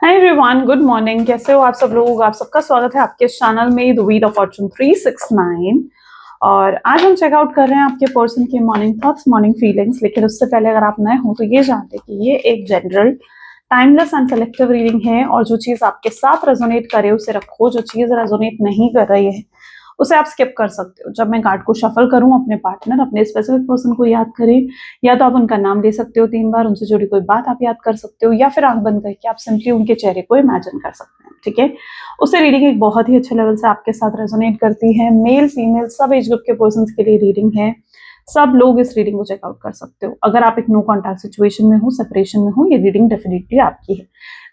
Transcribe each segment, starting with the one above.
Hi everyone, good morning. कैसे हो आप सब लोग? आप सबका स्वागत है आपके चैनल में द व्हील ऑफ फॉर्चून 369। और आज हम चेकआउट कर रहे हैं आपके पर्सन के मॉर्निंग थॉट्स, मॉर्निंग फीलिंग्स। लेकिन उससे पहले अगर आप नए हो तो ये जानते कि ये एक general, timeless and selective reading है। और जो चीज आपके साथ रेजोनेट करे उसे रखो, जो चीज रेजोनेट नहीं कर रही है उसे आप स्किप कर सकते हो। जब मैं कार्ड को शफल करूं, अपने पार्टनर, अपने स्पेसिफिक पर्सन को याद करें, या तो आप उनका नाम ले सकते हो 3 बार, उनसे जुड़ी कोई बात आप याद कर सकते हो, या फिर आंख बंद करके आप सिंपली उनके चेहरे को इमेजिन कर सकते हैं। ठीक है, उससे रीडिंग एक बहुत ही अच्छे लेवल से आपके साथ रेजोनेट करती है। मेल फीमेल सब एज ग्रुप के पर्सन के लिए रीडिंग है। सब लोग इस रीडिंग को चेकआउट कर सकते हो। अगर आप एक नो कॉन्टैक्ट सिचुएशन में हो, सेपरेशन में हो, ये रीडिंग डेफिनेटली आपकी है।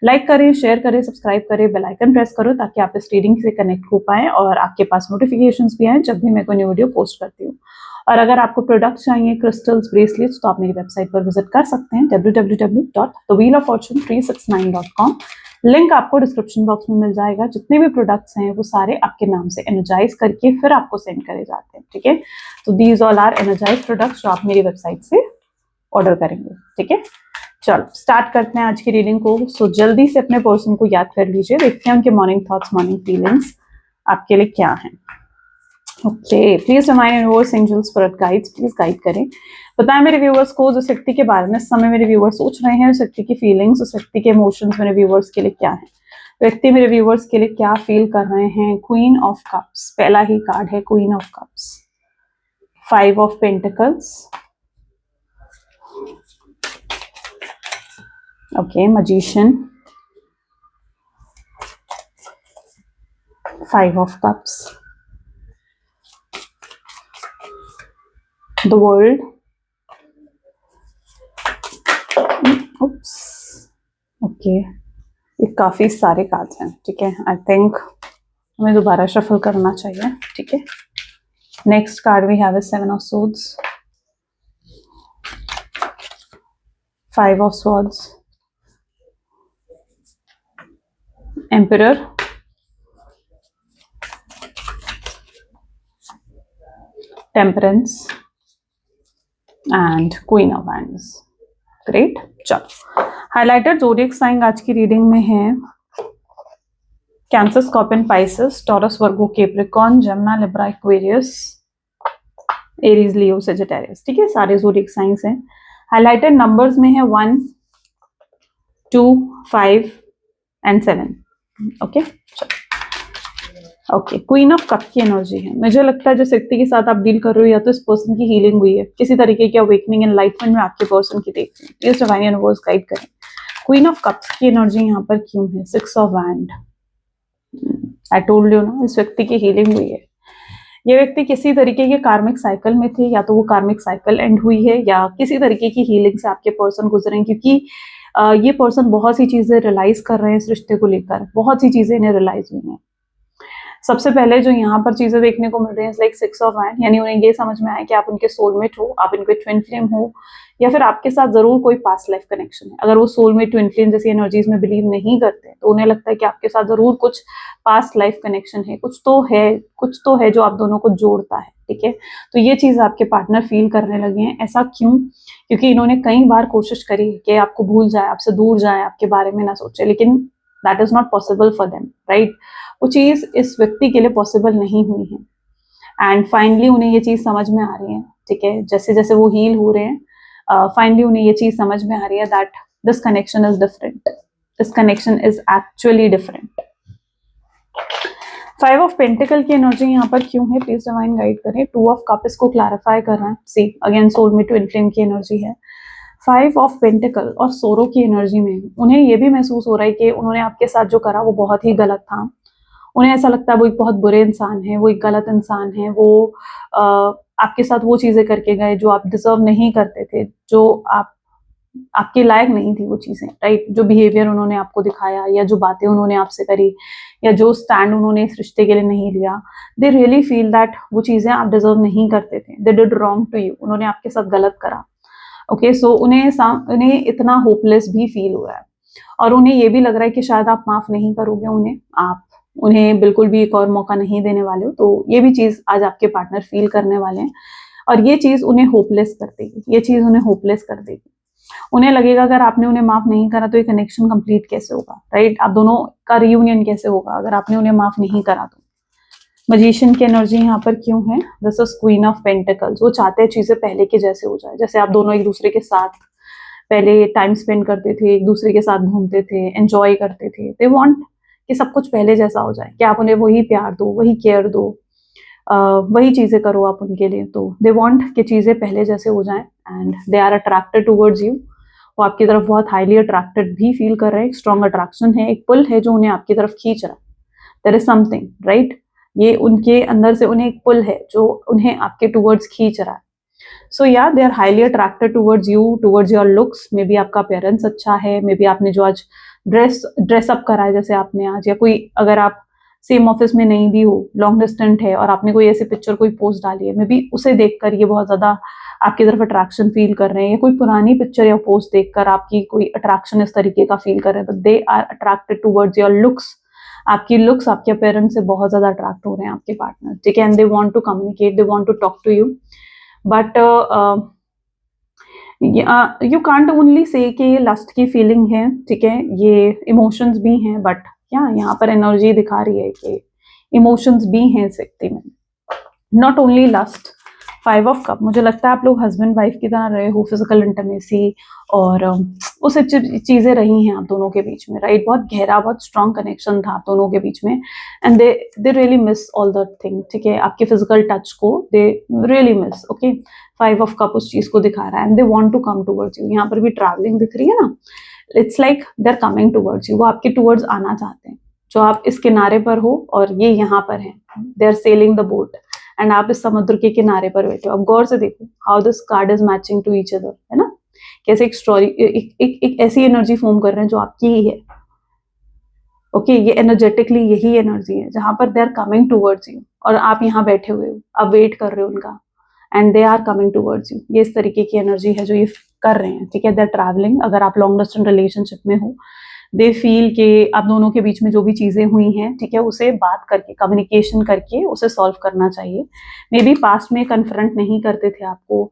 लाइक करें, शेयर करें, सब्सक्राइब करें, बेल आइकन प्रेस करो ताकि आप इस रीडिंग से कनेक्ट हो पाए और आपके पास नोटिफिकेशंस भी आए जब भी मैं कोई न्यू वीडियो पोस्ट करती हूँ। और अगर आपको प्रोडक्ट चाहिए, क्रिस्टल्स, ब्रेसलेट्स, तो आप मेरी वेबसाइट पर विजिट कर सकते हैं www.thewheeloffortune369.com। लिंक आपको डिस्क्रिप्शन बॉक्स में मिल जाएगा। जितने भी प्रोडक्ट्स हैं वो सारे आपके नाम से एनर्जाइज करके फिर आपको सेंड करे जाते हैं। ठीक है, तो these all are energize products जो आप मेरी वेबसाइट से ऑर्डर करेंगे। ठीक है, चलो स्टार्ट करते हैं आज की रीडिंग को। सो जल्दी से अपने पर्सन को याद कर लीजिए, देखते हैं उनके मॉर्निंग थॉट्स, मॉर्निंग फीलिंग्स आपके लिए क्या हैं। Okay, please divine universe, angels, spirit guides please guide करें। बताएं मेरे व्यूअर्स को जिस व्यक्ति के बारे में इस समय मेरे व्यूअर्स सोच रहे हैं, उस व्यक्ति की फीलिंग्स, उस व्यक्ति के इमोशंस मेरे व्यूअर्स के लिए क्या है। व्यक्ति मेरे व्यूअर्स के लिए क्या फील कर रहे हैं। क्वीन ऑफ कप्स पहला ही कार्ड है, queen of cups. 5 of pentacles, okay, magician, 5 of cups, the world, oops, okay, ये काफी सारे कार्ड्स हैं। ठीक है, आई थिंक हमें दोबारा शफल करना चाहिए। ठीक है, next card we have 7 of swords, 5 of swords, emperor, temperance and queen of wands. Great, चलो हाइलाइटेड ज़ोडिएक साइन आज की रीडिंग में है Cancer, Scorpion, Pisces, Taurus, Virgo, Capricorn, Gemini, Libra, Aquarius, Aries, Leo, Sagittarius. ठीक है, सारे zodiac signs हैं। Highlighted numbers में है 1, 2, 5 and 7। Okay, okay, queen of cup की एनर्जी है। मुझे लगता है जिस व्यक्ति के साथ आप डील कर रहे हो या तो इस पर्सन की हीलिंग हुई है, किसी तरीके की अवेकनिंग, एनलाइटमेंट में आपके पर्सन की देख रहे हैं। प्लीज डिवाइन यूनिवर्स गाइड करें। क्वीन ऑफ कप्स की एनर्जी यहाँ पर क्यों है। 6 of wand, I told you ना, इस व्यक्ति की हीलिंग हुई है। ये व्यक्ति किसी तरीके के कार्मिक साइकिल में थे, या तो वो कार्मिक साइकिल एंड हुई है या किसी तरीके की हीलिंग से आपके पर्सन गुजरे हैं। क्योंकि ये पर्सन बहुत सी चीजें रियलाइज कर रहे हैं इस रिश्ते को लेकर, बहुत सी चीजें इन्हें रियलाइज हुई हैं। सबसे पहले जो यहाँ पर चीजें देखने को मिल रही है लाइक 6 ऑफ वैंड, यानी उन्हें ये समझ में आया कि आप उनके सोलमेट हो, आप इनके ट्विन फ्लेम हो, या फिर आपके साथ जरूर कोई पास्ट लाइफ कनेक्शन है। अगर वो सोलमेट, ट्विन फ्लेम जैसी एनर्जीज में बिलीव नहीं करते तो उन्हें लगता है कि आपके साथ जरूर कुछ पास्ट लाइफ कनेक्शन है, कुछ तो है जो आप दोनों को जोड़ता है। ठीक है, तो ये चीज आपके पार्टनर फील करने लगे हैं। ऐसा क्यों? क्योंकि इन्होंने कई बार कोशिश करी कि आपको भूल जाए, आपसे दूर जाए, आपके बारे में ना सोचे, लेकिन that is not possible for them, right. वो चीज इस व्यक्ति के लिए पॉसिबल नहीं हुई है। एंड फाइनली उन्हें ये चीज समझ में आ रही है। ठीक है, जैसे जैसे वो हील हो रहे हैं, फाइनली उन्हें ये चीज समझ में आ रही है that this connection is different, this connection is actually different. 5 of pentacle की एनर्जी यहाँ पर क्यों है, प्लीज डिवाइन गाइड करें। 2 ऑफ कप इसको क्लैरिफाई कर रहा है। See again soulmate, twin flame की एनर्जी है। 5 ऑफ पेंटिकल और सोरो की एनर्जी में उन्हें ये भी महसूस हो रहा है कि उन्होंने आपके साथ जो करा वो बहुत ही गलत था। उन्हें ऐसा लगता है वो एक बहुत बुरे इंसान है, वो एक गलत इंसान है, वो आपके साथ वो चीजें करके गए जो आप डिजर्व नहीं करते थे, जो आपके लायक नहीं थी वो चीजें, राइट। जो बिहेवियर उन्होंने आपको दिखाया, या जो बातें उन्होंने आपसे करी, या जो स्टैंड उन्होंने इस रिश्ते के लिए नहीं लिया, दे रियली फील दैट वो चीजें आप डिजर्व नहीं करते थे। They did wrong to you, उन्होंने आपके साथ गलत करा। ओके, सो उन्हें इतना होपलेस भी फील हो रहा है, और उन्हें ये भी लग रहा है कि शायद आप माफ नहीं करोगे उन्हें, आप उन्हें बिल्कुल भी एक और मौका नहीं देने वाले हो। तो ये भी चीज आज आपके पार्टनर फील करने वाले हैं, और ये चीज उन्हें होपलेस कर देगी, ये चीज उन्हें होपलेस कर देगी। उन्हें लगेगा अगर आपने उन्हें माफ नहीं करा तो ये कनेक्शन कंप्लीट कैसे होगा, राइट? आप दोनों का रियूनियन कैसे होगा अगर आपने उन्हें माफ नहीं करा तो। मजिशियन की एनर्जी यहाँ पर क्यों है? This is queen of pentacles. वो चाहते हैं चीजें पहले के जैसे हो जाए, जैसे आप दोनों एक दूसरे के साथ पहले टाइम स्पेंड करते थे, एक दूसरे के साथ घूमते थे, एंजॉय करते थे। दे वांट कि सब कुछ पहले जैसा हो जाए, कि आप उन्हें वही प्यार दो, वही केयर दो, वही चीजें करो आप उनके लिए। तो दे वांट कि चीजें पहले जैसे हो जाएं and they are attracted towards you. वो आपकी तरफ बहुत हाईली अट्रैक्टेड भी फील कर रहे हैं। एक स्ट्रॉन्ग अट्रैक्शन है, एक पुल है जो उन्हें आपकी तरफ खींच रहा है। There is something, right? ये उनके अंदर से उन्हें एक पुल है जो उन्हें आपके टूवर्ड्स खींच रहा है। सो या they are highly attracted towards you, towards your looks. Maybe आपका अपियरेंस अच्छा है, मे बी आपने जो आज ड्रेसअप करा है जैसे आपने आज, या कोई अगर आप सेम ऑफिस में नहीं भी हो, लॉन्ग डिस्टेंट है और आपने कोई ऐसे पिक्चर कोई पोस्ट डाली है, मे बी उसे देखकर ये बहुत ज्यादा आपकी तरफ अट्रैक्शन फील कर रहे हैं, या कोई पुरानी पिक्चर या पोस्ट देखकर आपकी कोई अट्रैक्शन इस तरीके का फील कर रहे हैं। तो they are attracted towards your looks. आपकी लुक्स, आपके अपियरेंस से बहुत ज्यादा अट्रैक्ट हो रहे हैं आपके पार्टनर, ठीक है? And they want to communicate, they want to talk to you, but you can't only say कि ये लस्ट की फीलिंग है, ठीक है? ये इमोशंस भी हैं, बट क्या यहाँ पर एनर्जी दिखा रही है कि इमोशंस भी हैं इस व्यक्ति में, not only lust. 5 of cups, मुझे लगता है आप लोग हस्बैंड वाइफ की तरह रहे हो, फिजिकल इंटीमेसी और उस चीजें रही हैं आप दोनों के बीच में, राइट? बहुत गहरा, बहुत स्ट्रॉन्ग कनेक्शन था आप दोनों के बीच में and they really miss all the thing, ठीक है? आपके फिजिकल टच को they really miss, okay? 5 of cups उस चीज को दिखा रहा है and they want to come towards you. यहाँ पर भी ट्रैवलिंग दिख रही है ना, it's like they are coming towards you. वो आपके टूवर्ड्स आना चाहते हैं, जो आप इस किनारे पर हो और ये यहाँ पर है, they are sailing the boat and आप इस समुद्र के किनारे पर बैठे हो। अब गौर से देखो how this card is matching to each other, है ना? कैसे एक स्टोरी, एक ऐसी एनर्जी फॉर्म कर रहे हैं जो आपकी ही है, ओके? ये एनर्जेटिकली यही एनर्जी है जहां पर they are coming towards you और आप यहाँ बैठे हुए हो, आप वेट कर रहे हो उनका and they are coming towards you. ये इस तरीके की एनर्जी है जो ये कर रहे हैं, ठीक है? They are travelling. अगर आप लॉन्ग डिस्टेंस रिलेशनशिप में हो, दे फील कि आप दोनों के बीच में जो भी चीजें हुई हैं, ठीक है, उसे बात करके, कम्युनिकेशन करके उसे सॉल्व करना चाहिए। मे बी पास्ट में कन्फ्रंट नहीं करते थे आपको,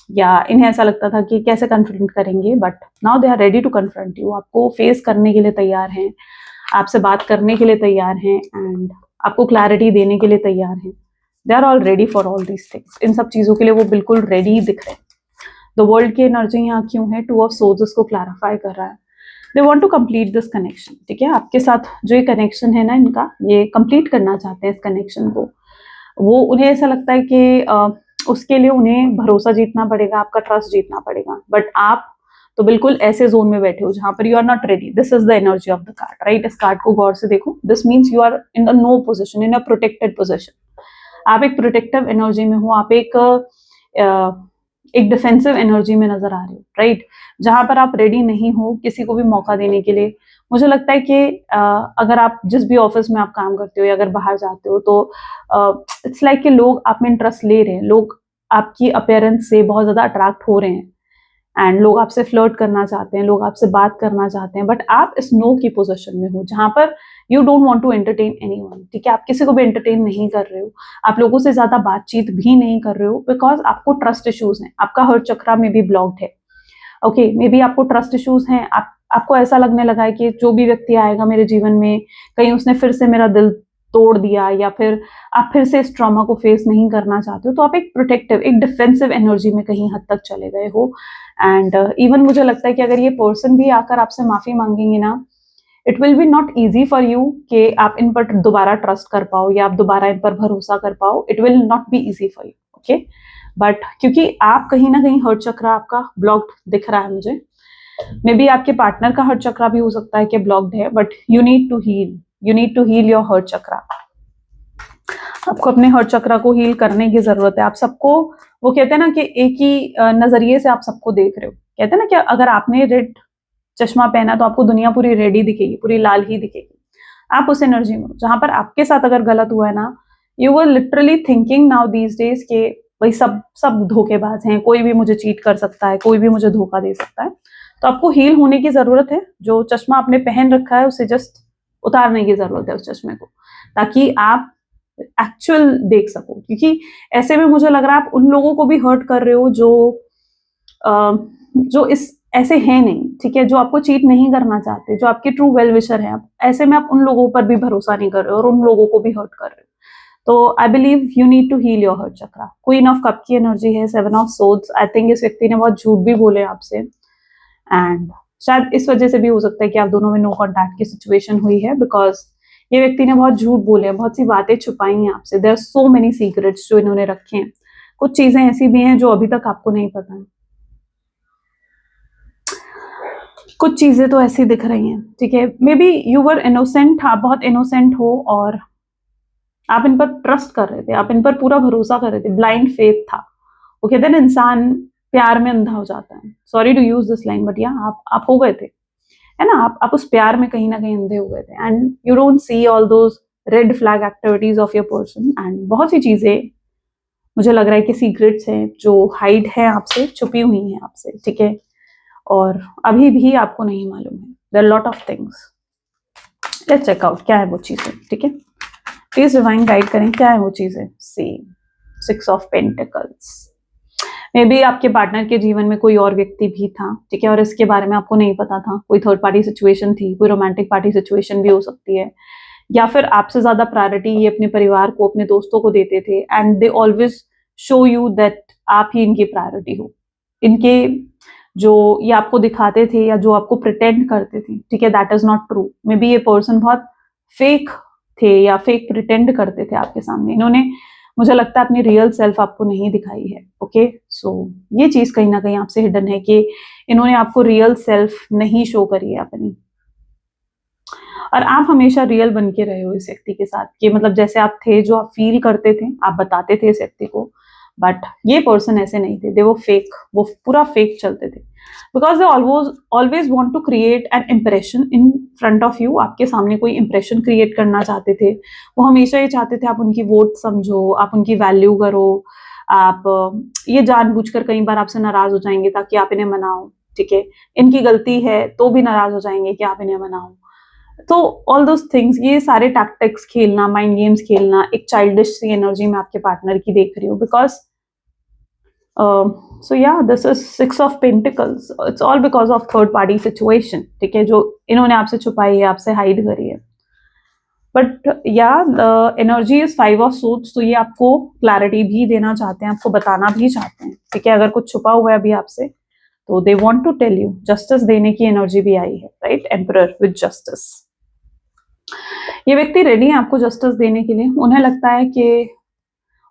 या इन्हें ऐसा लगता था कि कैसे कन्फ्रंट करेंगे, but now they are ready to confront you. आपको फेस करने के लिए तैयार हैं, आपसे बात करने के लिए तैयार हैं एंड आपको क्लैरिटी देने के लिए तैयार हैं। They are all ready for all these things. इन सब चीजों के लिए वो बिल्कुल रेडी दिख रहे हैं। द वर्ल्ड की एनर्जी यहाँ क्यों है? 2 ऑफ सोर्स इसको क्लैरिफाई कर रहा है। They want to complete this connection, ठीक है? आपके साथ जो ये कनेक्शन है ना इनका, ये कंप्लीट करना चाहते हैं इस कनेक्शन को। वो उन्हें ऐसा लगता है कि उसके लिए उन्हें भरोसा जीतना पड़ेगा, आपका ट्रस्ट जीतना पड़ेगा, बट आप तो बिल्कुल ऐसे जोन में बैठे हो जहां पर you are not ready. This is the energy of the card, right? इस कार्ड को गौर से देखो। This means you are in a no position, in a protected position. आप एक प्रोटेक्टिव एनर्जी में हो, आप एक डिफेंसिव एनर्जी में नजर आ रहे हो, राइट? जहां पर आप रेडी नहीं हो किसी को भी मौका देने के लिए। मुझे लगता है कि अगर आप जिस भी ऑफिस में आप काम करते हो या अगर बाहर जाते हो तो इट्स लाइक कि लोग आप में इंटरेस्ट ले रहे हैं, लोग आपकी अपीयरेंस से बहुत ज्यादा अट्रैक्ट हो रहे हैं एंड लोग आपसे फ्लर्ट करना चाहते हैं, लोग आपसे बात करना चाहते हैं, बट आप इस नो की पोजीशन में हो जहां पर you don't want to entertain anyone, ठीक है? आप किसी को भी एंटरटेन नहीं कर रहे हो, आप लोगों से ज्यादा बातचीत भी नहीं कर रहे हो, बिकॉज आपको ट्रस्ट इश्यूज हैं, आपका हर्ट चक्रा में भी ब्लॉक्ड है, ओके? मे बी आपको ट्रस्ट इश्यूज हैं, आपको ऐसा लगने लगा है कि जो भी व्यक्ति आएगा मेरे जीवन में, कहीं उसने फिर से मेरा दिल तोड़ दिया, या फिर आप फिर से इस ट्रॉमा को फेस नहीं करना चाहते हो। तो आप एक प्रोटेक्टिव, एक डिफेंसिव एनर्जी में कहीं हद तक चले गए हो एंड इवन मुझे लगता है कि अगर ये पर्सन भी आकर आपसे माफी मांगेंगे ना, it will be not easy for you कि आप इन पर दोबारा ट्रस्ट कर पाओ या आप दोबारा इन पर भरोसा कर पाओ। It will not be easy for you, okay? But क्योंकि आप कहीं ना कहीं हर्ट चक्र आपका ब्लॉक्ड दिख रहा है मुझे, मे बी आपके पार्टनर का हर्ट चक्र भी हो सकता है कि ब्लॉक्ड है, but you need to heal your heart chakra. आपको अपने हर्ट चक्र को हील करने की जरूरत है। आप सबको, वो कहते हैं ना कि एक ही नजरिए से आप सबको देख रहे हो। कहते हैं ना कि अगर आपने रेड चश्मा पहना तो आपको दुनिया पूरी रेड ही दिखेगी, पूरी लाल ही दिखेगी। आप उस एनर्जी में हो जहां पर आपके साथ अगर गलत हुआ है ना, you were literally thinking now these days के भाई सब धोखेबाज हैं, कोई भी मुझे चीट कर सकता है, कोई भी मुझे धोखा दे सकता है। तो आपको हील होने की जरूरत है। जो चश्मा आपने पहन रखा है उसे जस्ट उतारने की जरूरत है उस चश्मे को, ताकि आप एक्चुअल देख सको। क्योंकि ऐसे में मुझे लग रहा है आप उन लोगों को भी हर्ट कर रहे हो जो जो इस ऐसे हैं नहीं, ठीक है, जो आपको चीट नहीं करना चाहते, जो आपके ट्रू वेल विशर हैं, ऐसे में आप उन लोगों पर भी भरोसा नहीं कर रहे हो और उन लोगों को भी हर्ट कर रहे हो। तो I believe you need to heal your heart chakra. Queen of cup की एनर्जी है, 7 ऑफ सोर्ड्स। आई थिंक इस व्यक्ति ने बहुत झूठ भी बोले आपसे, एंड शायद इस वजह से भी हो सकता है कि आप दोनों में नो कॉन्टैक्ट की सिचुएशन हुई है, बिकॉज ये व्यक्ति ने बहुत झूठ बोले हैं, बहुत सी बातें छुपाई हैं आपसे। There are so many secrets जो इन्होंने रखे हैं। कुछ चीजें ऐसी भी हैं जो अभी तक आपको नहीं पता है, कुछ चीजें तो ऐसी दिख रही हैं, ठीक है। May be you were innocent, आप बहुत इनोसेंट हो और आप इन पर ट्रस्ट कर रहे थे, आप इन पर पूरा भरोसा कर रहे थे, ब्लाइंड फेथ था। वो कहते हैं ना, इंसान प्यार में अंधा हो जाता है। Sorry to use this line, but या आप हो गए थे, है ना, आप उस प्यार में कहीं ना कहीं अंधे हो गए थे, and you don't see all those red flag activities of your person. And बहुत सी चीजें मुझे लग रहा है कि सीक्रेट्स हैं जो हाइड है आपसे, छुपी हुई हैं आपसे, ठीक है, और अभी भी आपको नहीं मालूम है। There are lot of things. Let's check out क्या है वो चीजें, ठीक है। प्लीज डिवाइन गाइड करें, क्या है वो चीजें। सी 6 ऑफ पेंटिकल्स। मे बी आपके पार्टनर के जीवन में कोई और व्यक्ति भी था, ठीक है, और इसके बारे में आपको नहीं पता था। कोई थर्ड पार्टी सिचुएशन थी, कोई रोमांटिक पार्टी सिचुएशन भी हो सकती है, या फिर आपसे ज्यादा प्रायोरिटी ये अपने परिवार को, अपने दोस्तों को देते थे, and they always show you that आप ही इनकी प्रायोरिटी हो। इनके जो ये आपको दिखाते थे या जो आपको प्रिटेंड करते थे, ठीक है, that is not true. May be ये पर्सन बहुत फेक थे या फेक प्रिटेंड करते थे आपके सामने। इन्होंने, मुझे लगता है, अपनी रियल सेल्फ आपको नहीं दिखाई है। ओके, सो ये चीज कहीं ना कहीं आपसे हिडन है कि इन्होंने आपको रियल सेल्फ नहीं शो करी है अपनी, और आप हमेशा रियल बन के रहे हो इस व्यक्ति के साथ, कि मतलब जैसे आप थे, जो आप फील करते थे, आप बताते थे इस व्यक्ति को। बट ये पर्सन ऐसे नहीं थे, वो फेक, वो पूरा फेक चलते थे, because they always want to create an impression in front of you. आपके सामने कोई इंप्रेशन क्रिएट करना चाहते थे। वो हमेशा ये चाहते थे आप उनकी वोट समझो, आप उनकी वैल्यू करो, आप ये जानबूझकर कई बार आपसे नाराज हो जाएंगे ताकि आप इन्हें मनाओ, ठीक है। इनकी गलती है तो भी नाराज हो जाएंगे कि आप इन्हें मनाओ। तो ऑल दोस थिंग्स, ये सारे टैक्टिक्स खेलना, माइंड गेम्स खेलना, एक चाइल्डिश सी एनर्जी में आपके पार्टनर की देख रही हूँ, बिकॉज सो या this is 6 of pentacles. It's all because of third party situation, ठीक है, जो इन्होंने आपसे छुपाई है, आपसे हाइड करी है। बट या the energy is 5 of swords. तो ये आपको क्लैरिटी भी देना चाहते हैं, आपको बताना भी चाहते हैं, ठीक है। अगर कुछ छुपा हुआ है अभी आपसे, तो they want to tell you. Justice देने की एनर्जी भी आई है, राइट, एम्परर विद जस्टिस। ये व्यक्ति रेडी है आपको जस्टिस देने के लिए। उन्हें लगता है कि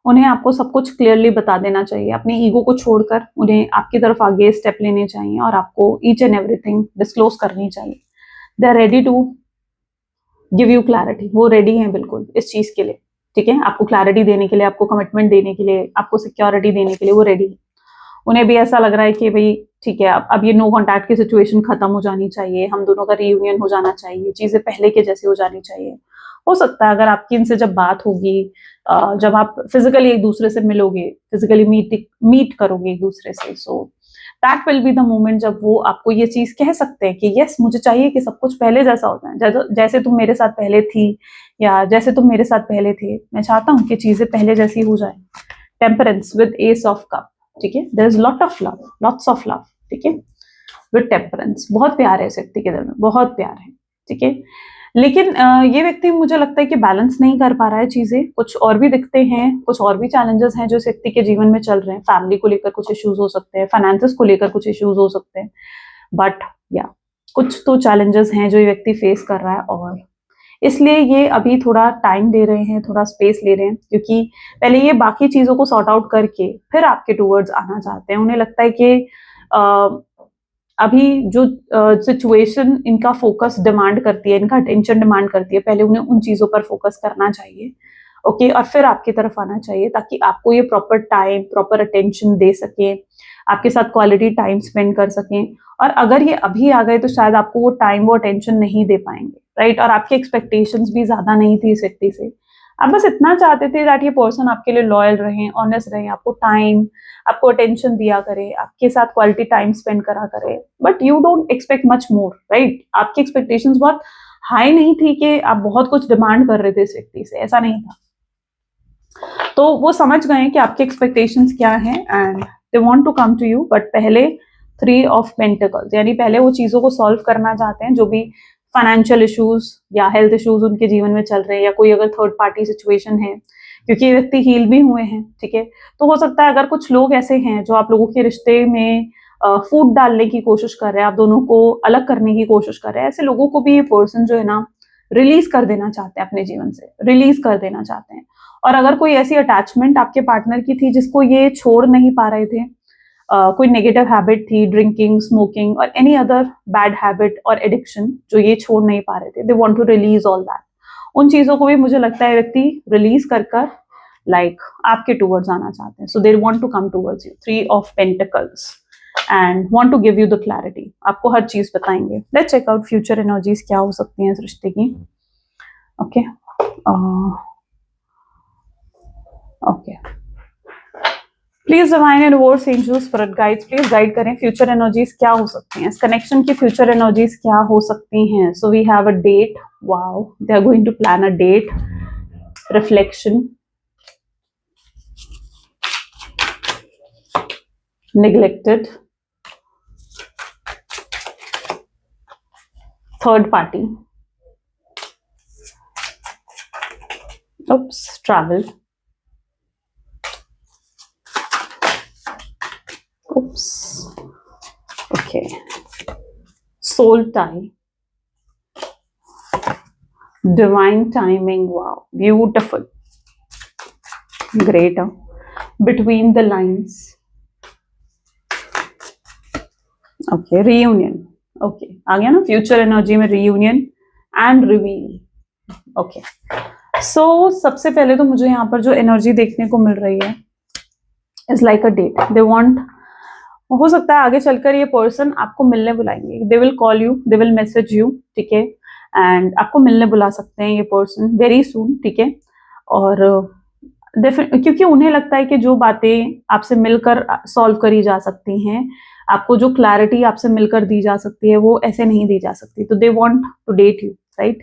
उन्हें आपको सब कुछ क्लियरली बता देना चाहिए, अपने ईगो को छोड़कर उन्हें आपकी तरफ आगे स्टेप लेने चाहिए और आपको ईच एंड एवरीथिंग डिस्क्लोज करनी चाहिए। They are ready to give you clarity. वो रेडी हैं बिल्कुल इस चीज के लिए, ठीक है, आपको क्लैरिटी देने के लिए, आपको कमिटमेंट देने के लिए, आपको सिक्योरिटी देने के लिए वो रेडी है। उन्हें भी ऐसा लग रहा है कि भाई ठीक है, अब ये नो कॉन्टैक्ट की सिचुएशन खत्म हो जानी चाहिए, हम दोनों का रीयूनियन हो जाना चाहिए, चीजें पहले के जैसे हो जानी चाहिए। हो सकता है अगर आपकी इनसे जब बात होगी, जब आप फिजिकली एक दूसरे से मिलोगे, फिजिकली मीट करोगे एक दूसरे से, so that will be the moment जब वो आपको ये चीज कह सकते हैं कि यस, मुझे चाहिए कि सब कुछ पहले जैसा हो जाए, जैसे तुम मेरे साथ पहले थी या जैसे तुम मेरे साथ पहले थे, मैं चाहता हूँ कि चीजें पहले जैसी हो जाए। Temperance with ace of cups, ठीक है, there is lot of love, lots of love, ठीक है, विद टेम्परेंस। बहुत प्यार है इस व्यक्ति के दिल में, बहुत प्यार है, ठीक है। लेकिन ये व्यक्ति मुझे लगता है कि बैलेंस नहीं कर पा रहा है चीजें, कुछ और भी दिखते हैं, कुछ और भी चैलेंजेस हैं जो इस व्यक्ति के जीवन में चल रहे हैं। फैमिली को लेकर कुछ इश्यूज हो सकते हैं, फाइनेंसेस को लेकर कुछ इश्यूज हो सकते हैं, बट या कुछ तो चैलेंजेस हैं जो ये व्यक्ति फेस कर रहा है, और इसलिए ये अभी थोड़ा टाइम ले रहे हैं, थोड़ा स्पेस ले रहे हैं, क्योंकि पहले ये बाकी चीजों को सॉर्ट आउट करके फिर आपके टूवर्ड्स आना चाहते हैं। उन्हें लगता है कि अभी जो सिचुएशन इनका फोकस डिमांड करती है, इनका अटेंशन डिमांड करती है, पहले उन्हें उन चीजों पर फोकस करना चाहिए, ओके, और फिर आपकी तरफ आना चाहिए, ताकि आपको ये प्रॉपर टाइम, प्रॉपर अटेंशन दे सके, आपके साथ क्वालिटी टाइम स्पेंड कर सकें। और अगर ये अभी आ गए तो शायद आपको वो टाइम, वो अटेंशन नहीं दे पाएंगे, राइट। और आपकी एक्सपेक्टेशंस भी ज्यादा नहीं थी इस व्यक्ति से। आप बस इतना चाहते थे दैट ये पर्सन आपके लिए लॉयल रहे, ऑनेस्ट रहे, आपको टाइम, आपको अटेंशन दिया करे, आपके साथ क्वालिटी टाइम स्पेंड करा करे, but you don't expect much more, right. आपकी एक्सपेक्टेशंस बहुत हाई नहीं थी कि आप बहुत कुछ डिमांड कर रहे थे इस व्यक्ति से, ऐसा नहीं था। तो वो समझ गए कि आपके एक्सपेक्टेशंस क्या हैं, and they want to come to you, but पहले 3 ऑफ पेंटिकल्स, यानी पहले वो चीजों को सॉल्व करना चाहते हैं, जो भी फाइनेंशियल इश्यूज या हेल्थ इश्यूज उनके जीवन में चल रहे हैं, या कोई अगर थर्ड पार्टी सिचुएशन है, क्योंकि ये व्यक्ति हील भी हुए हैं, ठीक है। तो हो सकता है अगर कुछ लोग ऐसे हैं जो आप लोगों के रिश्ते में फूट डालने की कोशिश कर रहे हैं, आप दोनों को अलग करने की कोशिश कर रहे हैं, ऐसे लोगों को भी ये पर्सन जो है ना रिलीज कर देना चाहते हैं, अपने जीवन से रिलीज कर देना चाहते हैं। और अगर कोई ऐसी अटैचमेंट आपके पार्टनर की थी जिसको ये छोड़ नहीं पा रहे थे, कोई नेगेटिव हैबिट थी, ड्रिंकिंग, स्मोकिंग और एनी अदर बैड हैबिट और एडिक्शन जो ये छोड़ नहीं पा रहे थे, they want to release all that, उन चीजों को भी मुझे लगता है व्यक्ति रिलीज कर कर लाइक आपके टूवर्ड्स आना चाहते हैं। So they want to come towards you, 3 of pentacles, and want to give you the clarity, आपको हर चीज बताएंगे। Let's check out future energies क्या हो सकती हैं इस रिश्ते की। Okay okay, please divine universe, angels, spirit guides, please guide करें फ्यूचर एनर्जीज क्या हो सकती हैं, इस कनेक्शन की फ्यूचर एनर्जीज क्या हो सकती हैं। So we have a date, wow, they are going to plan a date, reflection, neglected, third party, oops, travel, oops, okay, soul tie, divine timing, wow, beautiful, great, between the lines, okay, reunion, okay, आ गया ना future energy में reunion and reveal. Okay, so सबसे पहले तो मुझे यहाँ पर जो एनर्जी देखने को मिल रही है is like a date, they want, हो सकता है आगे चलकर ये पर्सन आपको मिलने बुलाएंगे, they will call you, they will message you, ठीक है, एंड आपको मिलने बुला सकते हैं ये पर्सन वेरी सून, ठीक है। और क्योंकि उन्हें लगता है कि जो बातें आपसे मिलकर सॉल्व करी जा सकती हैं, आपको जो क्लैरिटी आपसे मिलकर दी जा सकती है, वो ऐसे नहीं दी जा सकती। तो they want to date you, right,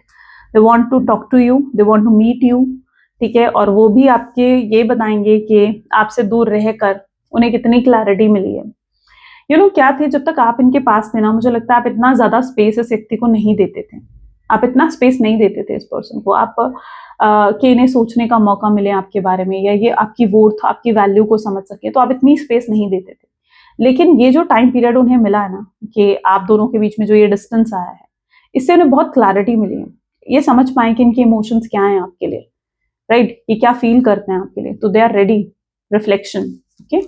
they want to talk to you, they want to meet you, ठीक है। और वो भी आपके ये बताएंगे कि आपसे दूर रहकर उन्हें कितनी क्लैरिटी मिली है। यू नो क्या थे, जब तक आप इनके पास थे ना, मुझे लगता है आप इतना ज्यादा स्पेस इस व्यक्ति को नहीं देते थे, आप इतना स्पेस नहीं देते थे इस पर्सन को, आप कि इन्हें सोचने का मौका मिले आपके बारे में, या ये आपकी वर्थ, आपकी वैल्यू को समझ सके, तो आप इतनी स्पेस नहीं देते थे। लेकिन ये जो टाइम पीरियड उन्हें मिला है ना, कि आप दोनों के बीच में जो ये डिस्टेंस आया है, इससे उन्हें बहुत क्लैरिटी मिली है, ये समझ पाए कि इनके इमोशंस क्या हैं आपके लिए, राइट, ये क्या फील करते हैं आपके लिए, तो they are ready, reflection, okay.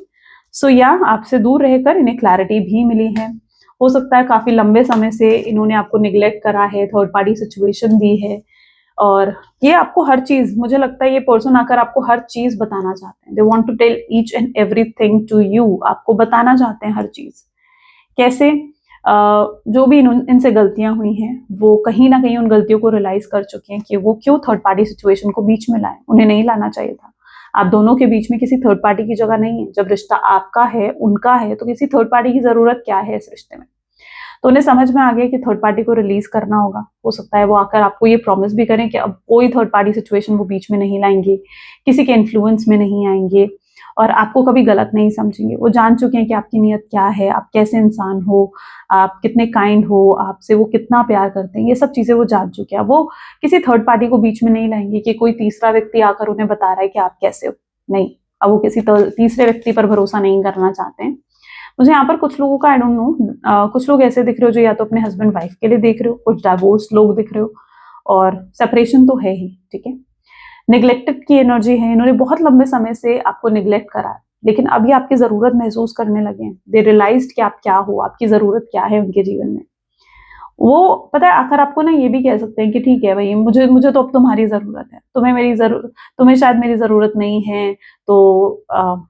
So या आपसे दूर रहकर इन्हें क्लैरिटी भी मिली है। हो सकता है काफी लंबे समय से इन्होंने आपको निग्लेक्ट करा है, थर्ड पार्टी सिचुएशन दी है, और ये आपको हर चीज, मुझे लगता है ये पर्सन आकर आपको हर चीज बताना चाहते हैं, they want to tell each and everything to you, आपको बताना चाहते हैं हर चीज। कैसे, जो भी इनसे गलतियां हुई हैं, वो कहीं ना कहीं उन गलतियों को रियलाइज कर चुके हैं कि वो क्यों थर्ड पार्टी सिचुएशन को बीच में लाए, उन्हें नहीं लाना चाहिए था। आप दोनों के बीच में किसी थर्ड पार्टी की जगह नहीं है, जब रिश्ता आपका है, उनका है, तो किसी थर्ड पार्टी की जरूरत क्या है इस रिश्ते में। तो उन्हें समझ में आ गया कि थर्ड पार्टी को रिलीज करना होगा। हो सकता है वो आकर आपको ये प्रॉमिस भी करें कि अब कोई थर्ड पार्टी सिचुएशन वो बीच में नहीं लाएंगे, किसी के इन्फ्लुएंस में नहीं आएंगे, और आपको कभी गलत नहीं समझेंगे। वो जान चुके हैं कि आपकी नीयत क्या है, आप कैसे इंसान हो, आप कितने काइंड हो, आपसे वो कितना प्यार करते हैं, ये सब चीजें वो जान चुके हैं। वो किसी थर्ड पार्टी को बीच में नहीं लाएंगे कि कोई तीसरा व्यक्ति आकर उन्हें बता रहा है कि आप कैसे हो, नहीं, अब वो किसी तीसरे व्यक्ति पर भरोसा नहीं करना चाहते हैं। मुझे यहाँ पर कुछ लोगों का, आई डोंट नो, कुछ लोग ऐसे दिख रहे हो जो या तो अपने हस्बैंड वाइफ के लिए देख रहे हो, कुछ डाइवोर्स लोग दिख रहे हो, और सेपरेशन तो है ही, ठीक है। निग्लेक्टेड की एनर्जी है, इन्होंने बहुत लंबे समय से आपको निग्लेक्ट करा है, लेकिन अब ये आपकी जरूरत महसूस करने लगे हैं, दे रियलाइज्ड कि आप क्या हो, आपकी जरूरत क्या है उनके जीवन में। वो पता है, आखिर आपको ना ये भी कह सकते हैं कि ठीक है भाई, मुझे तो अब तुम्हारी जरूरत है, तुम्हें शायद मेरी जरूरत नहीं है, तो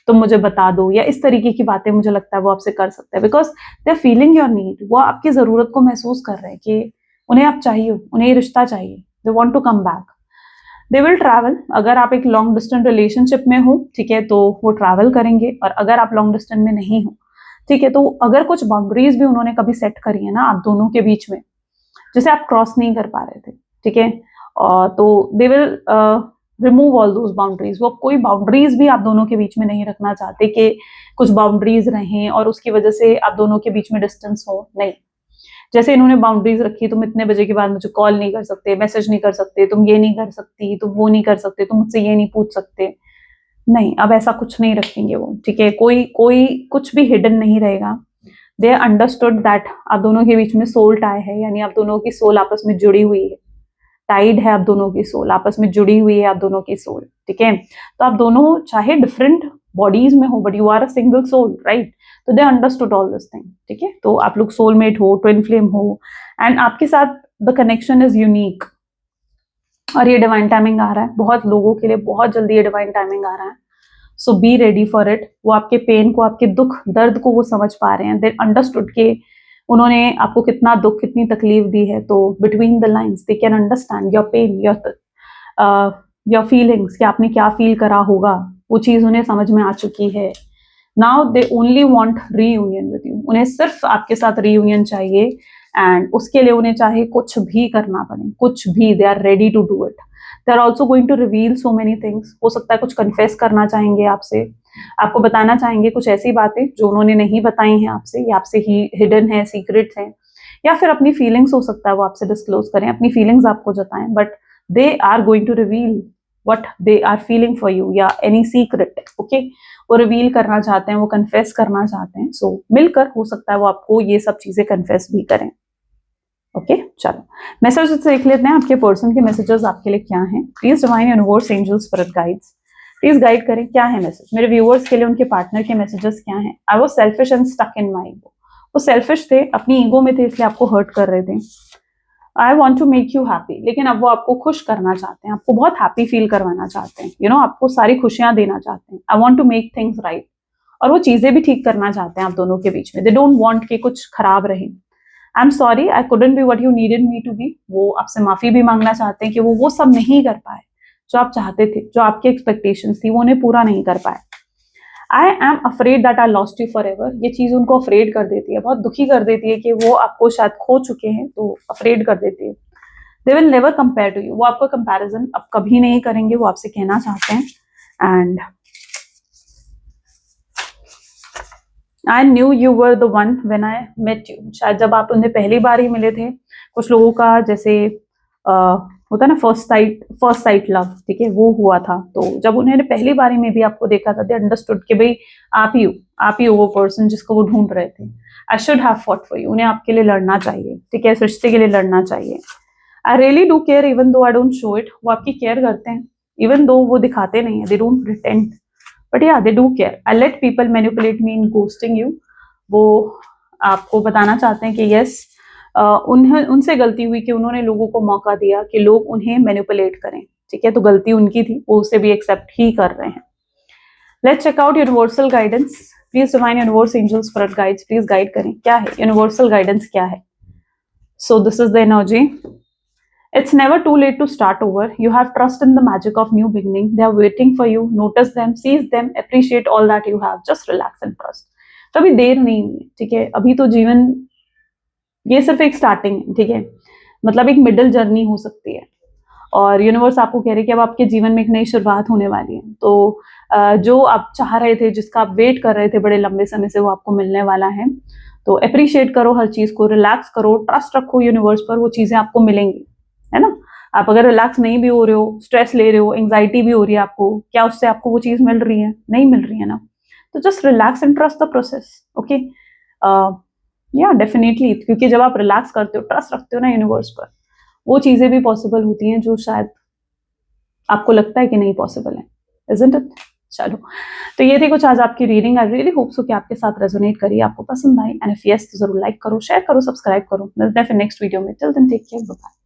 तुम मुझे बता दो, या इस तरीके की बातें मुझे लगता है वो आपसे कर सकते हैं, because they are feeling your need, वो आपकी जरूरत को महसूस कर रहे हैं कि उन्हें आप चाहिए, उन्हें ये रिश्ता चाहिए, they want to come back, they will travel. अगर आप एक लॉन्ग डिस्टेंस रिलेशनशिप में हो, ठीक है, तो वो ट्रैवल करेंगे, और अगर आप लॉन्ग डिस्टेंस में नहीं हो, ठीक है, तो अगर कुछ बाउंड्रीज भी उन्होंने कभी सेट करी है ना आप दोनों के बीच में, जैसे आप क्रॉस नहीं कर पा रहे थे, ठीक है, तो they will remove all those boundaries. वो कोई बाउंड्रीज भी आप दोनों के बीच में नहीं रखना चाहते कि कुछ बाउंड्रीज रहें और उसकी वजह से आप दोनों के बीच में डिस्टेंस हो, नहीं। जैसे इन्होंने बाउंड्रीज रखी, तुम इतने बजे के बाद मुझे कॉल नहीं कर सकते, मैसेज नहीं कर सकते, तुम ये नहीं कर सकती, तुम वो नहीं कर सकते, तुम मुझसे ये नहीं पूछ सकते, नहीं, अब ऐसा कुछ नहीं रखेंगे वो, ठीक है। कोई कोई कुछ भी हिडन नहीं रहेगा। दे अंडरस्टूड दैट आप दोनों के बीच में सोल टाई है, यानी आप दोनों की सोल आपस में जुड़ी हुई है, टाइड है, आप दोनों की सोल आपस में जुड़ी हुई है, आप दोनों की सोल, ठीक है। तो आप दोनों चाहे डिफरेंट बॉडीज में हो, but you are a single soul, right. तो they understood all this thing, ठीक है। तो आप लोग सोलमेट हो, ट्विन फ्लेम हो, एंड आपके साथ द कनेक्शन इज यूनिक। और ये डिवाइन टाइमिंग आ रहा है बहुत लोगों के लिए, बहुत जल्दी ये डिवाइन टाइमिंग आ रहा है। सो बी रेडी फॉर इट। वो आपके पेन को, आपके दुख दर्द को वो समझ पा रहे हैं। दे अंडरस्टूड के उन्होंने आपको कितना दुख, कितनी तकलीफ दी है। तो between the lines they can understand your pain, your feelings, कि आपने क्या फील करा होगा, वो चीज उन्हें समझ में आ चुकी है। Now they only want reunion with you. उन्हें सिर्फ आपके साथ रीयूनियन चाहिए, एंड उसके लिए उन्हें चाहे कुछ भी करना पड़े, कुछ भी, they are ready to do it. They are also going to reveal so many things. हो सकता है कुछ कन्फेस करना चाहेंगे आपसे, आपको बताना चाहेंगे कुछ ऐसी बातें जो उन्होंने नहीं बताई हैं आपसे, या आपसे ही हिडन है, सीक्रेट्स हैं, या फिर अपनी फीलिंग्स हो सकता है वो आपसे डिस्क्लोज करें, अपनी फीलिंग्स आपको जताएं। But they are going to reveal what they are feeling for you, या एनी सीक्रेट, ओके। वो रिवील करना चाहते हैं, वो कन्फेस करना चाहते हैं। सो मिलकर हो सकता है वो आपको ये सब चीजें कन्फेस भी करें, ओके। चलो मैसेजेस देख लेते हैं, आपके पर्सन के मैसेजेस आपके लिए क्या हैं। Please divine universe, angels, spirit guides, please guide करें क्या है मैसेज मेरे व्यूअर्स के लिए, उनके पार्टनर के मैसेजेस क्या हैं। I was selfish and stuck in my ego. वो सेल्फिश थे, अपनी ईगो में थे, इसलिए आपको हर्ट कर रहे थे। I want to make you happy, लेकिन अब वो आपको खुश करना चाहते हैं, आपको बहुत हैप्पी फील करवाना चाहते हैं, यू नो, आपको सारी खुशियां देना चाहते हैं। I want to make things right, और वो चीजें भी ठीक करना चाहते हैं आप दोनों के बीच में। दे डोंट वॉन्ट कि कुछ खराब रहे। I am sorry, I couldn't be what you needed me to be. वो आपसे माफी भी मांगना चाहते हैं कि वो सब नहीं कर पाए जो आप चाहते थे, जो आपकी एक्सपेक्टेशंस थी वो उन्हें पूरा नहीं कर पाए। I am afraid that I lost you for ever. ये चीज उनको अफ्रेड कर देती है, बहुत दुखी कर देती है कि वो आपको शायद खो चुके हैं, तो अफ्रेड कर देती है। They will never compare to you. वो आपका कंपैरिजन अब कभी नहीं करेंगे, वो आपसे कहना चाहते हैं। And I knew you were the one when I met you. शायद जब आप उन्हें पहली बार ही मिले थे, कुछ लोगों का जैसे होता है ना फर्स्ट साइट लव, ठीक है, वो हुआ था। तो जब उन्होंने पहली बारी में भी आपको देखा था, दे अंडरस्टूड कि भाई आप ही हो वो पर्सन जिसको वो ढूंढ रहे थे। I should have fought for you. उन्हें आपके लिए लड़ना चाहिए, ठीक है, इस रिश्ते के लिए लड़ना चाहिए। I really do care even though I don't show it. वो आपकी केयर करते हैं इवन दो वो दिखाते नहीं है, दे डोंट प्रिटेंड, बट या they do care. I let people manipulate me in ghosting you. वो आपको बताना चाहते हैं कि यस, उनसे गलती हुई कि उन्होंने लोगों को मौका दिया कि लोग उन्हें मैनिपुलेट करें, ठीक है, तो गलती उनकी थी, वो उसे भी एक्सेप्ट ही कर रहे हैं। Let's check out universal guidance. Please divine universe, angels, spirit guides, please guide करें क्या है यूनिवर्सल गाइडेंस, क्या है। So this is the energy. It's never too late to start over. You have trust in the magic of new beginning. They are waiting for you. Notice them, seize them, appreciate all that you have. Just relax and trust. कभी देर नहीं है, ठीक है। अभी तो जीवन, ये सिर्फ एक स्टार्टिंग है, ठीक है, मतलब एक मिडिल जर्नी हो सकती है। और यूनिवर्स आपको कह रहे हैं कि अब आपके जीवन में एक नई शुरुआत होने वाली है। तो जो आप चाह रहे थे, जिसका आप वेट कर रहे थे बड़े लंबे समय से, वो आपको मिलने वाला है। तो अप्रिशिएट करो हर चीज को, रिलैक्स करो, ट्रस्ट रखो यूनिवर्स पर, वो चीजें आपको मिलेंगी, है ना। आप अगर रिलैक्स नहीं भी हो रहे हो, स्ट्रेस ले रहे हो, एंग्जाइटी भी हो रही है आपको, क्या उससे आपको वो चीज मिल रही है? नहीं मिल रही है ना। तो just relax and trust the process, okay. या डेफिनेटली, क्योंकि जब आप रिलैक्स करते हो, ट्रस्ट रखते हो ना यूनिवर्स पर, वो चीजें भी पॉसिबल होती हैं जो शायद आपको लगता है कि नहीं पॉसिबल है, इजंट इट। चलो, तो ये थी कुछ आज आपकी reading. I really hope so कि आपके साथ रेजोनेट करिए, आपको पसंद आई, एंड इफ यस तो जरूर लाइक करो, शेयर करो, सब्सक्राइब करो। मिलते हैं फिर नेक्स्ट वीडियो में। Till then take care, bye.